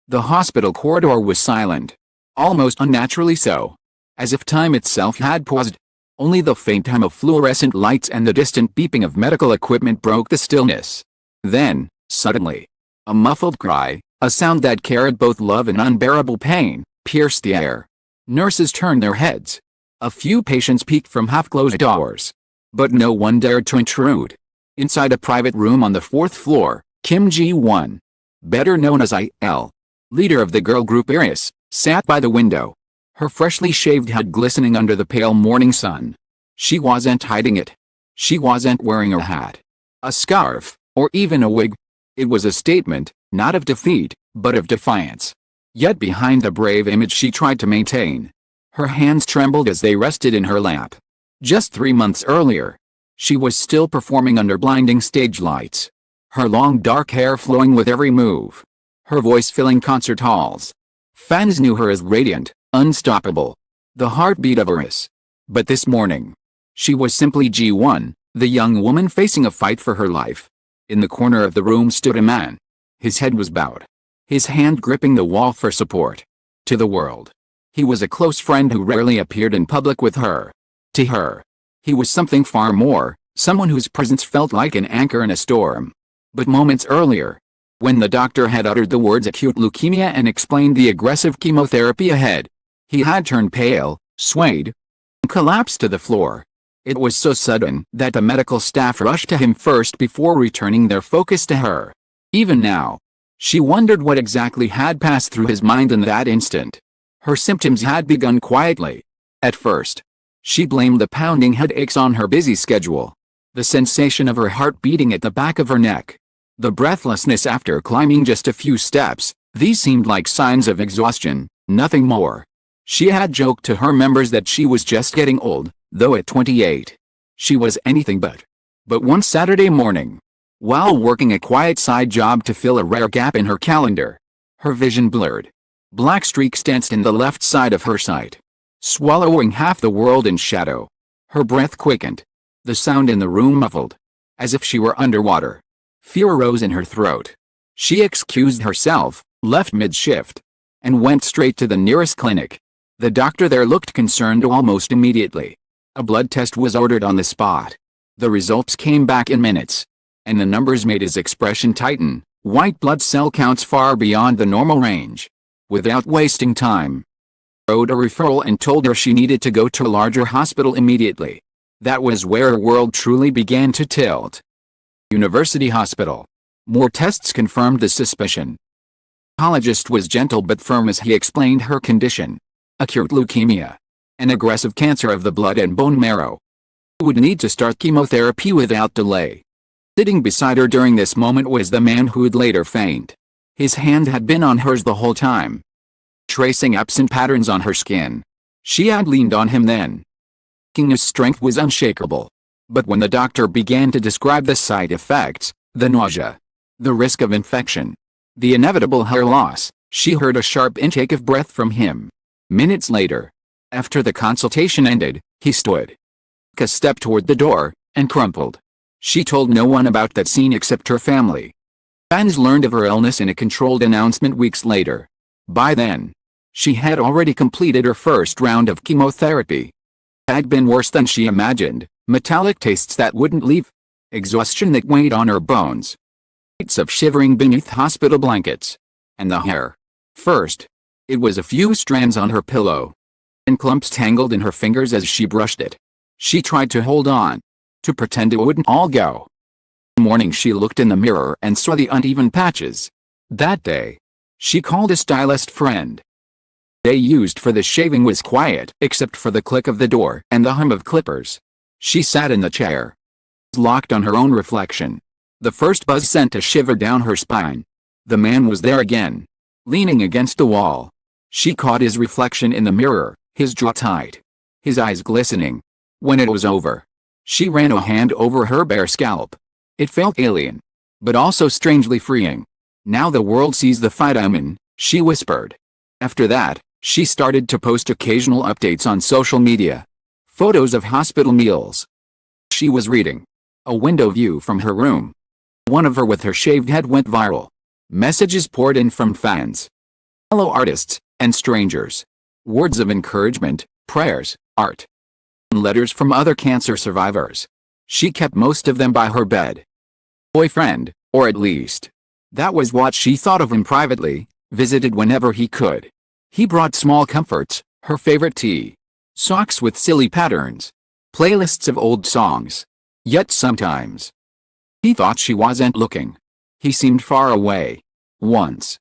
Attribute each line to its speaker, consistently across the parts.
Speaker 1: The hospital corridor was silent. Almost unnaturally so. As if time itself had paused. Only the faint hum of fluorescent lights and the distant beeping of medical equipment broke the stillness. Then, suddenly, a muffled cry, a sound that carried both love and unbearable pain, pierced the air. Nurses turned their heads. A few patients peeked from half-closed doors. But no one dared to intrude. Inside a private room on the 4th floor, Kim Ji-won, better known as IL, leader of the girl group IRRIS, sat by the window. Her freshly shaved head glistening under the pale morning sun. She wasn't hiding it. She wasn't wearing a hat, a scarf, or even a wig. It was a statement, not of defeat, but of defiance. Yet behind the brave image she tried to maintain, her hands trembled as they rested in her lap. Just 3 months earlier, she was still performing under blinding stage lights. Her long dark hair flowing with every move. Her voice filling concert halls. Fans knew her as radiant, unstoppable. The heartbeat of IRRIS. But this morning, she was simply G1, the young woman facing a fight for her life. In the corner of the room stood a man. His head was bowed. His hand gripping the wall for support. To the world, he was a close friend who rarely appeared in public with her. To her, he was something far more, someone whose presence felt like an anchor in a storm. But moments earlier, when the doctor had uttered the words acute leukemia and explained the aggressive chemotherapy ahead, he had turned pale, swayed, and collapsed to the floor. It was so sudden that the medical staff rushed to him first before returning their focus to her. Even now, she wondered what exactly had passed through his mind in that instant. Her symptoms had begun quietly. At first, she blamed the pounding headaches on her busy schedule, the sensation of her heart beating at the back of her neck, the breathlessness after climbing just a few steps. These seemed like signs of exhaustion, nothing more. She had joked to her members that she was just getting old, though at 28, she was anything but. But one Saturday morning, while working a quiet side job to fill a rare gap in her calendar, her vision blurred. Black streaks danced in the left side of her sight, swallowing half the world in shadow. Her breath quickened. The sound in the room muffled, as if she were underwater. Fear rose in her throat. She excused herself, left mid-shift, and went straight to the nearest clinic. The doctor there looked concerned almost immediately. A blood test was ordered on the spot. The results came back in minutes, and the numbers made his expression tighten. White blood cell counts far beyond the normal range. Without wasting time, he wrote a referral and told her she needed to go to a larger hospital immediately. That was where her world truly began to tilt. University Hospital. More tests confirmed the suspicion. The oncologist was gentle but firm as he explained her condition. Acute leukemia. An aggressive cancer of the blood and bone marrow. He would need to start chemotherapy without delay. Sitting beside her during this moment was the man who would later faint. His hand had been on hers the whole time, tracing absent patterns on her skin. She had leaned on him then. His strength was unshakable. But when the doctor began to describe the side effects, the nausea, the risk of infection, the inevitable hair loss, she heard a sharp intake of breath from him. Minutes later, after the consultation ended, he stood, took a step toward the door, and crumpled. She told no one about that scene except her family. Fans learned of her illness in a controlled announcement weeks later. By then, she had already completed her first round of chemotherapy. It had been worse than she imagined. Metallic tastes that wouldn't leave, exhaustion that weighed on her bones, nights of shivering beneath hospital blankets, and the hair. First, it was a few strands on her pillow, and clumps tangled in her fingers as she brushed it. She tried to hold on, to pretend it wouldn't all go. In the morning she looked in the mirror and saw the uneven patches. That day, she called a stylist friend. The day used for the shaving was quiet except for the click of the door and the hum of clippers. She sat in the chair, locked on her own reflection. The first buzz sent a shiver down her spine. The man was there again, leaning against the wall. She caught his reflection in the mirror, his jaw tight, his eyes glistening. When it was over, she ran a hand over her bare scalp. It felt alien, but also strangely freeing. Now the world sees the fight I'm in, she whispered. After that, she started to post occasional updates on social media. Photos of hospital meals she was reading. A window view from her room. One of her with her shaved head went viral. Messages poured in from fans. fellow artists, and strangers. Words of encouragement, prayers, art, and letters from other cancer survivors. She kept most of them by her bed. Boyfriend, or at least, that was what she thought of him privately, visited whenever he could. He brought small comforts, her favorite tea, socks with silly patterns, playlists of old songs. Yet sometimes, he thought she wasn't looking. He seemed far away. Once,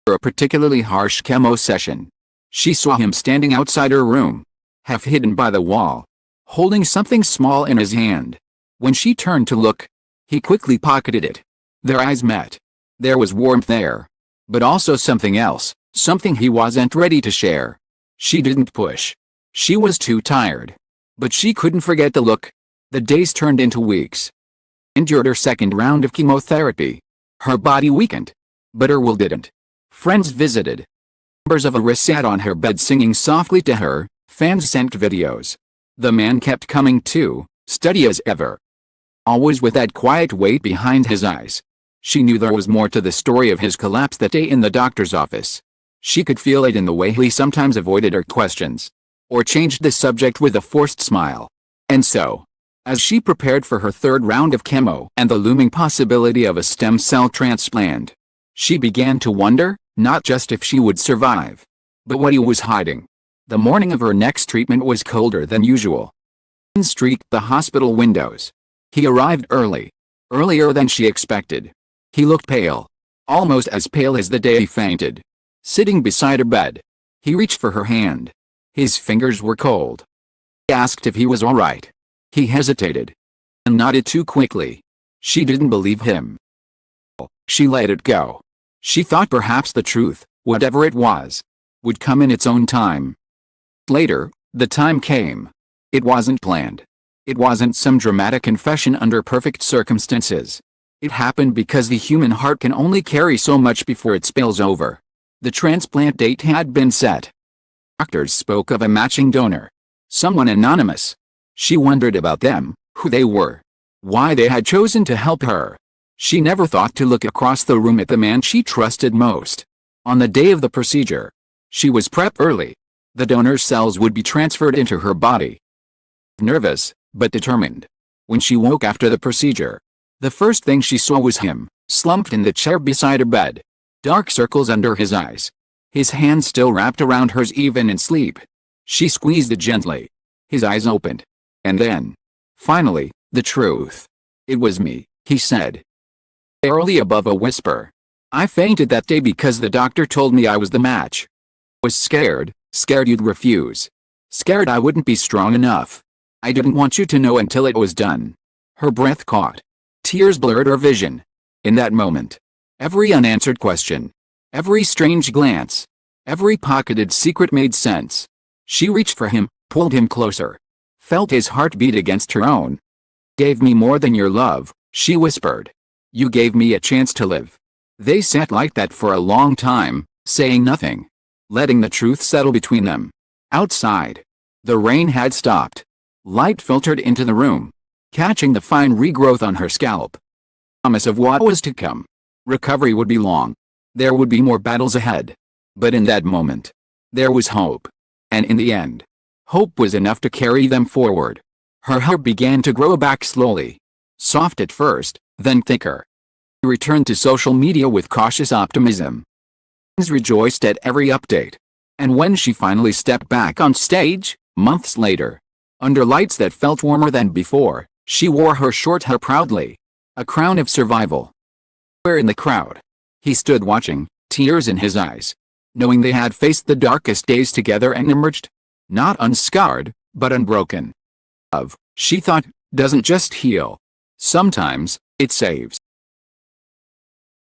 Speaker 1: for a particularly harsh chemo session, she saw him standing outside her room, half hidden by the wall, holding something small in his hand. When she turned to look, he quickly pocketed it. Their eyes met. There was warmth there, but also something else, something he wasn't ready to share. She didn't push. She was too tired. But she couldn't forget the look. The days turned into weeks. Endured her second round of chemotherapy. Her body weakened, but her will didn't. Friends visited. Members of IRRIS sat on her bed singing softly to her. Fans sent videos. The man kept coming too, steady as ever, always with that quiet weight behind his eyes. She knew there was more to the story of his collapse that day in the doctor's office. She could feel it in the way he sometimes avoided her questions, or changed the subject with a forced smile. And so, as she prepared for her third round of chemo and the looming possibility of a stem cell transplant, she began to wonder, not just if she would survive, but what he was hiding. The morning of her next treatment was colder than usual. Wind streaked the hospital windows. He arrived early, earlier than she expected. He looked pale, almost as pale as the day he fainted. Sitting beside her bed, he reached for her hand. His fingers were cold. He asked if he was all right. He hesitated and nodded too quickly. She didn't believe him. She let it go. She thought perhaps the truth, whatever it was, would come in its own time. Later, the time came. It wasn't planned. It wasn't some dramatic confession under perfect circumstances. It happened because the human heart can only carry so much before it spills over. The transplant date had been set. Doctors spoke of a matching donor. Someone anonymous. She wondered about them, who they were, why they had chosen to help her. She never thought to look across the room at the man she trusted most. On the day of the procedure, she was prepped early. The donor's cells would be transferred into her body. Nervous, but determined. When she woke after the procedure, the first thing she saw was him, slumped in the chair beside her bed. Dark circles under his eyes. His hand still wrapped around hers even in sleep. She squeezed it gently. His eyes opened. And then, finally, the truth. "It was me," he said, barely above a whisper. "I fainted that day because the doctor told me I was the match. I was scared you'd refuse. Scared I wouldn't be strong enough. I didn't want you to know until it was done." Her breath caught. Tears blurred her vision. In that moment, every unanswered question, every strange glance, every pocketed secret made sense. She reached for him, pulled him closer, felt his heart beat against her own. "Gave me more than your love," she whispered. "You gave me a chance to live." They sat like that for a long time, saying nothing, letting the truth settle between them. Outside, the rain had stopped. Light filtered into the room, catching the fine regrowth on her scalp. Promise of what was to come. Recovery would be long. There would be more battles ahead. But in that moment, there was hope. And in the end, hope was enough to carry them forward. Her hair began to grow back slowly. Soft at first, then thicker. She returned to social media with cautious optimism. Fans rejoiced at every update. And when she finally stepped back on stage, months later, under lights that felt warmer than before, she wore her short hair proudly. A crown of survival. Where in the crowd, he stood watching, tears in his eyes, knowing they had faced the darkest days together and emerged, not unscarred, but unbroken. Love, she thought, doesn't just heal. Sometimes, it saves.